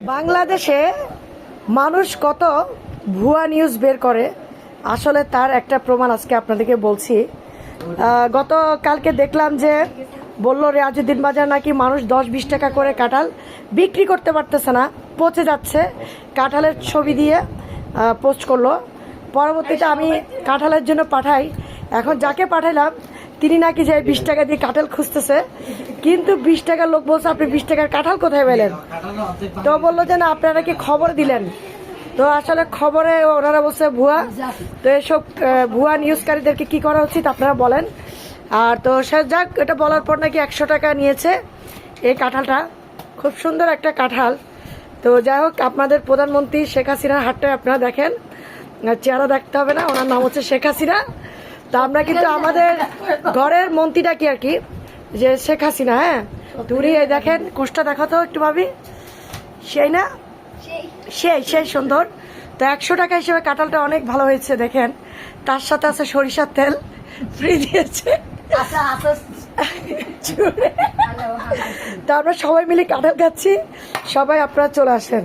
বাংলাদেশে মানুষ কত ভুয়া নিউজ বের করে, আসলে তার একটা প্রমাণ আজকে আপনাদেরকে বলছি। গতকালকে দেখলাম যে বলল রিয়াজউদ্দিন বাজার নাকি মানুষ 10-20 টাকা করে কাঁঠাল বিক্রি করতে পারতেছে না, পচে যাচ্ছে। কাঁঠালের ছবি দিয়ে পোস্ট করলো। পরবর্তীতে আমি কাঁঠালের জন্য পাঠাই, এখন যাকে পাঠাইলাম তিনি নাকি যে 20 টাকা দিয়ে কাঁঠাল খুঁজতেছে, কিন্তু 20 টাকার লোক বলছে আপনি 20 টাকার কাঁঠাল কোথায় পেলেন? তো বললো যে না আপনারা কি খবর দিলেন? তো আসলে খবরে ওনারা বলছে ভুয়া। তো এসব ভুয়া নিউজকারীদেরকে কি করা উচিত আপনারা বলেন। আর তো সে যাক, এটা বলার পর নাকি 100 টাকা নিয়েছে এই কাঁঠালটা, খুব সুন্দর একটা কাঁঠাল। তো যাই হোক, আপনাদের প্রধানমন্ত্রী শেখ হাসিনার হাটটায় আপনারা দেখেন, চেহারা দেখতে হবে না, ওনার নাম হচ্ছে শেখ হাসিনা। তো আমরা কিন্তু আমাদের ঘরের মন্ত্রীটা কি আর কি যে শেখ হাসিনা। হ্যাঁ, তুমি এই দেখেন কোষটা দেখো তো একটু ভাবি, সেই না সেই সুন্দর। তো 100 টাকা হিসেবে কাঁঠালটা অনেক ভালো হয়েছে দেখেন, তার সাথে আছে সরিষার তেল ফ্রি দিয়েছে। তো আমরা সবাই মিলে কাঁঠাল খাচ্ছি, সবাই আপনারা চলে আসেন।